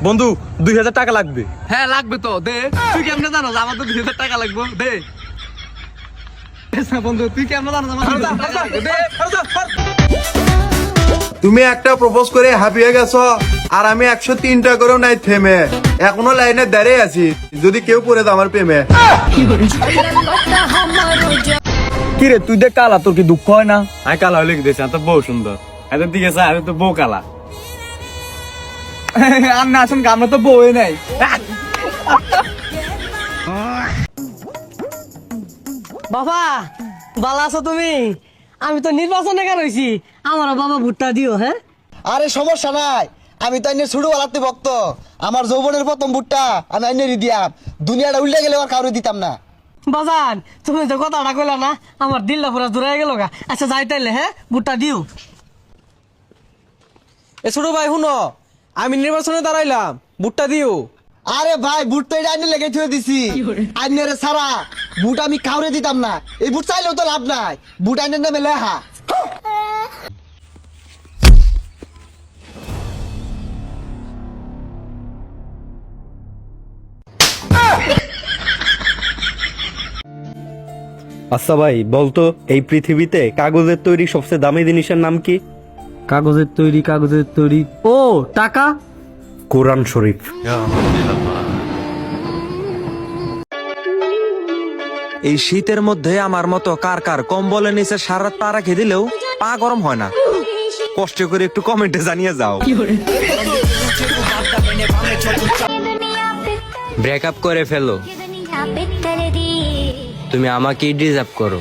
বন্ধু 2000 টাকা লাগবে। হ্যাঁ লাগবে তো, দে। তুই কেমনে জানো আমার তো 2000 টাকা লাগবে? দে বন্ধু, তুই কেমনে জানো আমার 2000 টাকা লাগবে? দে। তুমি একটা প্রপোজ করে হ্যাপি হয়ে গেছো, আর আমি 103টা করেও নাই থেমে এখনো লাইনে দাঁড়িয়ে আছি, যদি কেউ পড়ে তো আমার প্রেমে। কি রে তুই দেখ কালা, তোর কি দুঃখ হয় না? আমি কালা হলে কি দিয়েছি, তো বউ সুন্দর, এদের দিকে চাই তো বউ কালা। আর না আসুন, আমরা তো বউই নাই। বাবা ভালো আছো তুমি? আমি তো নির্বাচনে কেন হইছি, আমার বাবা ভুট্টা দিও। হ্যাঁ আরে সমস্যা নাই, আমি তো আইনের ছোট বেলাতে ভক্ত। আমার যৌবনের প্রথম ভুট্টা আমি আইনেরই দিয়াম, দুনিয়াটা উল্টে গেলে আর কারো দিতাম না। বাজান তুমি তো কথাটা কইলা না, আমার দিলটা পুরা জোড়াই গেল গা। আচ্ছা যাই তাইলে, হ্যাঁ ভুট্টা দিও। এ ছোট ভাই শুনো, আমি নির্বাচনে দাঁড়াইলাম, ভোটটা দিও। আরে ভাই বুট তো এটা আইনের লেগে থুয়ে দিছি, আইনের সারা বুট আমি কাউরে দিতাম না। এই বুট চাইলেও তো লাভ নাই, বুট আইনের নামে লেহা। আচ্ছা ভাই বলতো, এই পৃথিবীতে কাগজের তৈরি সবচেয়ে দামি জিনিসের নাম কি? কাগজের তৈরি, ও টাকা। কোরআন শরীফ। এই শীতের মধ্যে আমার মতো কার কার কম্বলের নিচে সারা রাত পা রেখে দিলেও পা গরম হয় না? কষ্ট করে একটু কমেন্টে জানিয়ে যাও। ব্রেকআপ করে ফেলো, তুমি আমাকেই ডিজার্ভ করো।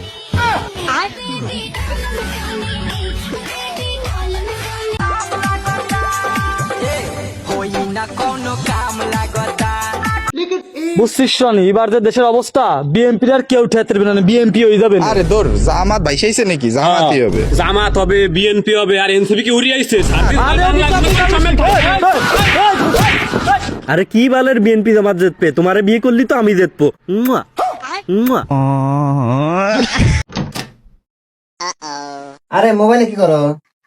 বুঝছিস শোন, এবার যে দেশের অবস্থা, বিএনপির আর কেউ ঠেতে পারবে না, বিএনপি হয়ে যাবে। আরে দূর, জামাত ভাইসাইছে নাকি? জামাতই হবে। জামাত হবে, বিএনপি হবে, আর এনসিপি কি উড়িয়ে আইছে? আরে কি বালের বিএনপি জামাত জিতবে? তোমারে বিয়ে করলি তো আমি জিতবো। মুয়া, মুয়া। আরে মোবাইলে কি করো?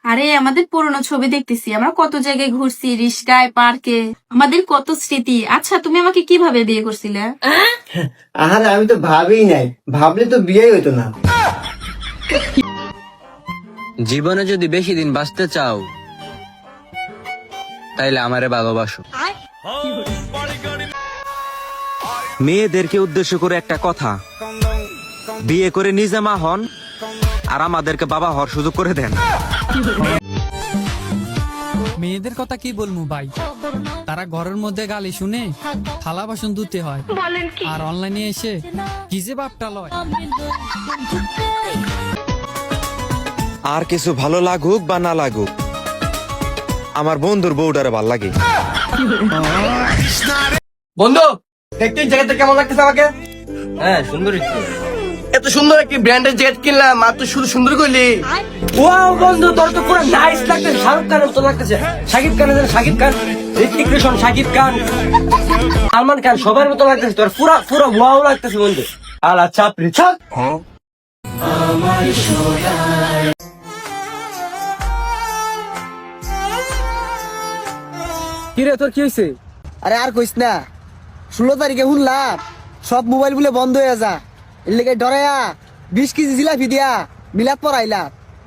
আরে আমাদের পুরনো ছবি দেখতেছি, আমরা কত জায়গায় ঘুরছি, রিস্কায়, পার্কে, আমাদের কত স্মৃতি। আচ্ছা তুমি আমাকে কিভাবে বিয়ে করছিলে? আরে আমি তো ভাবিই নাই, ভাবলে তো বিয়েই হইতো না। জীবনে যদি বেশি দিন বাঁচতে চাও তাইলে আমারে ভালোবাসো। মেয়েদেরকে উদ্দেশ্য করে একটা কথা, বিয়ে করে নিজে মা হন আর আমাদেরকে বাবা হওয়ার সুযোগ করে দেন। মেয়েদের কথা কি বলবো ভাই, তারা ঘরের মধ্যে গালি শুনে থালা বাসন ধুতে হয়, আর অনলাইনে এসে কি যে বাপটা লয়। আর কিছু ভালো লাগুক বা না লাগুক, আমার বন্ধুর বউটারে ভাল লাগে। বন্ধু দেখতে জ্যাকেটটা কেমন লাগতেছে আমাকে? হ্যাঁ সুন্দর। এত সুন্দর একটি ব্র্যান্ডের জ্যাকেট কিনলাম, আর তুই শুধু সুন্দর করলি। ওয়াও বন্ধু, তোর তো পুরো নাইস লাগতেছে, শাহরুখ খানের মতো লাগতেছে। শাকিব খান, শাকিব খান, ঋত্বিক রোশন, শাকিব খান, সালমান খান, সবার মতো লাগতেছে। তোর পুরো পুরো ওয়াও লাগতেছে বন্ধু। আলা চাপড়ি ছাপ। কি রে তোর কি হয়েছে? আরে আর কইস না, 16 তারিখে শুনলাম সব মোবাইল বলে বন্ধ হয়ে যা, এর লেগে ডরাইয়া 20 কেজি জিলাপি দিয়া মিলাদ পড়াইলা।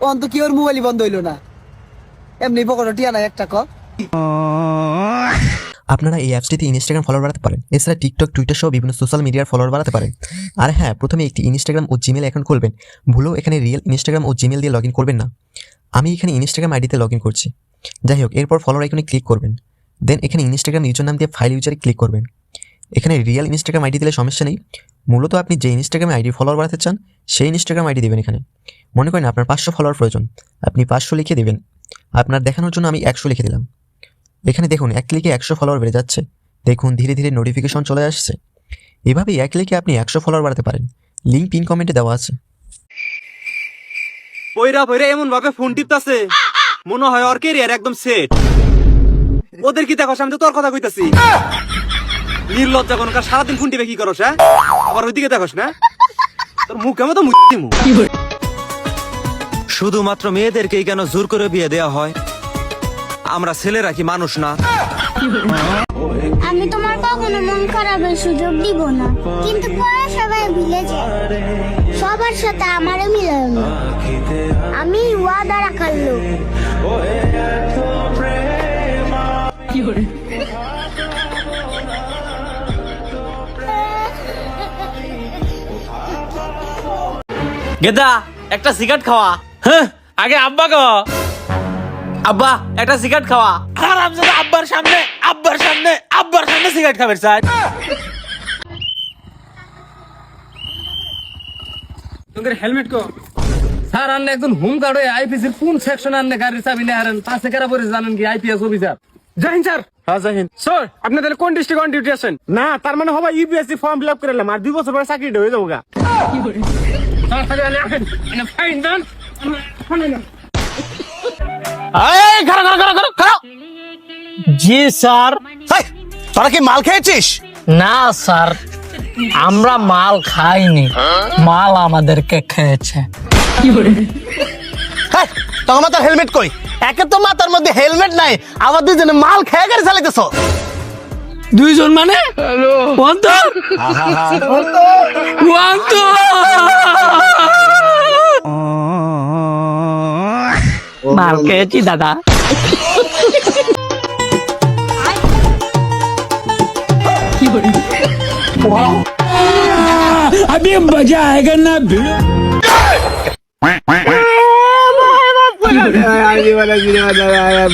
অন্ত কি ওর মোবাইলই বন্ধ হইলো না? এমনি পকেটে টিয়া নাই একটা ক। আপনারা এই অ্যাপসটিতে ইনস্টাগ্রাম ফলোয়ার বাড়াতে পারেন, এছাড়া টিকটক, টুইটার সহ বিভিন্ন সোশ্যাল মিডিয়ার ফলোয়ার বাড়াতে পারেন। আর হ্যাঁ, প্রথমে একটি ইনস্টাগ্রাম ও জিমেল অ্যাকাউন্ট খুলবেন। ভুলেও এখানে রিয়েল ইনস্টাগ্রাম ও জিমেল দিয়ে লগ ইন করবেন না। আমি এখানে ইনস্টাগ্রাম আইডিতে লগ ইন করছি। যাই হোক, এরপর ফলোয়ার আইকনে ক্লিক করবেন। দেন এখানে ইনস্টাগ্রাম ইউজার নাম দিয়ে ফাইল ইউজারে ক্লিক করবেন। এখানে রিয়েল ইনস্টাগ্রাম আইডি দিলে সমস্যা নেই, মূলত আপনি যে ইনস্টাগ্রাম আইডি ফলোয়ার বাড়াতে চান সেই ইনস্টাগ্রাম আইডি দেবেন। এখানে মনে করেন আপনার 500 ফলোয়ার প্রয়োজন, আপনি 500 লিখে দেবেন। আপনার দেখানোর জন্য আমি 100 লিখে দিলাম। এখানে দেখুন এক ক্লিকে 100 ফলোয়ার বেড়ে যাচ্ছে। দেখুন ধীরে ধীরে নোটিফিকেশন চলে আসছে। এভাবেই এক ক্লিকে আপনি 100 ফলোয়ার বাড়াতে পারেন। লিঙ্ক পিন কমেন্টে দেওয়া আছে। পয়রা পয়রা এমন ভাবে ফোন টিপতাছে, মনে হয় ওর ক্যারিয়ার একদম সেট। ওদের কি দেখো, আমি তো তোর কথা কইতাছি। নির্লজ্জা কোনকার, সারাদিন ফোন টিপে কি করছ? হ্যাঁ, আবার ওইদিকে দেখোস না? তোর মুখ কেমন তো মুখ। শুধুমাত্র মেয়েদেরকেই কেন জোর করে বিয়ে দেওয়া হয়? আমরা ছেলেরা কি মানুষ না? আমি তোমার কখনো মন খারাপের সুযোগ দিব না, কিন্তু পরে সবাই ভুলে যায়। সবার সাথে আমারও মিলায় না, আমি ওয়াদা রাখার লোক। গেদা একটা সিগারেট খাওয়া। হ্যাঁ আগে আব্বা খাওয়া। আব্বা একটা সিগারেট খাওয়া। হারামজাদা আব্বার সামনে সিগারেট খাবে স্যার। তোমাদের হেলমেট কো স্যার? আন্নে একজন হোম গার্ড হয়ে আইপিসি এর কোন সেকশন আন্নে গাড়ির চাবি নিয়ে হারেন? পাশে কারা পরে জানেন কি? IPS officer. জয় হিন্দ স্যার। হ্যাঁ জয় হিন্দ স্যার। আপনি তাহলে কোন ডিস্ট্রিক্ট অন ডিউটি আছেন? না তার মানে হবে ইউপিএসসি ফর্ম ফিল আপ করে এলাম, আর 2 বছর পরে চাকরিটা হয়ে যাবো গা। স্যার তাহলে আসেন এনে ফাইন দেন। এই খাড়া। জি স্যার। তোরা কি মাল খেয়েছিস? না স্যার, আমরা মাল খাইনি, মাল আমাদেরকে খেয়েছে। তোমার মাথার হেলমেট কই? একে তো মাথার মধ্যে হেলমেট নাই, আবার দুজনে মাল খেয়ে গাড়ি চালাইতেছ। দুইজন মানে মাল খেয়েছি দাদা। अभी मजा आएगा ना भिड़ो।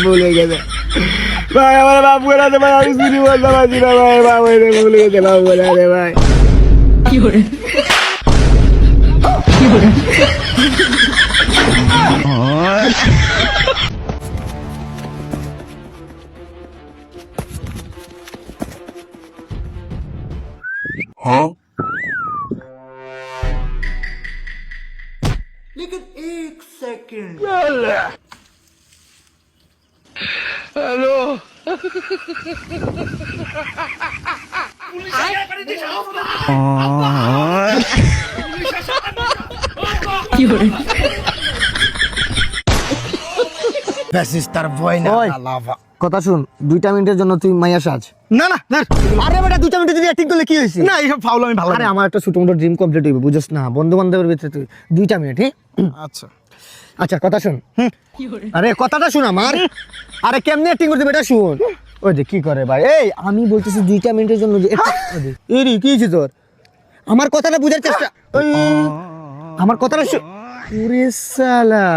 ভুলে গেছে ভাই, আমার বাপ করে আছে ভাই, আমি শুনি বলতে পারছি না ভাই, বাপ ভুলে গেছে বাপ বলে আরে ভাই। কথা শুন, 2 মিনিটের জন্য তুই মাইয়া সাজ। না না আরে বেটা 2 মিনিটের জন্য অ্যাক্টিং করলে কি হয়েছে? না এইসব ফাউল আমি ভালো। আরে আমার একটা ছোট মোটো ড্রিম কমপ্লিট হইবে, বুঝছ না? বন্ধু বান্ধবের ভিতরে তুই 2 মিনিট। হ্যাঁ আচ্ছা আচ্ছা, কথা শুন। আরে কথাটা শুন আমার। আরে কেমনে অ্যাক্টিং করতে বেটা শুন। ওই যে কি করে ভাই, এই আমি বলতেছি 2 মিনিটের জন্য এরি কি হয়েছে তোর? আমার কথাটা বুঝার চেষ্টা, আমার কথাটা ওরে শালা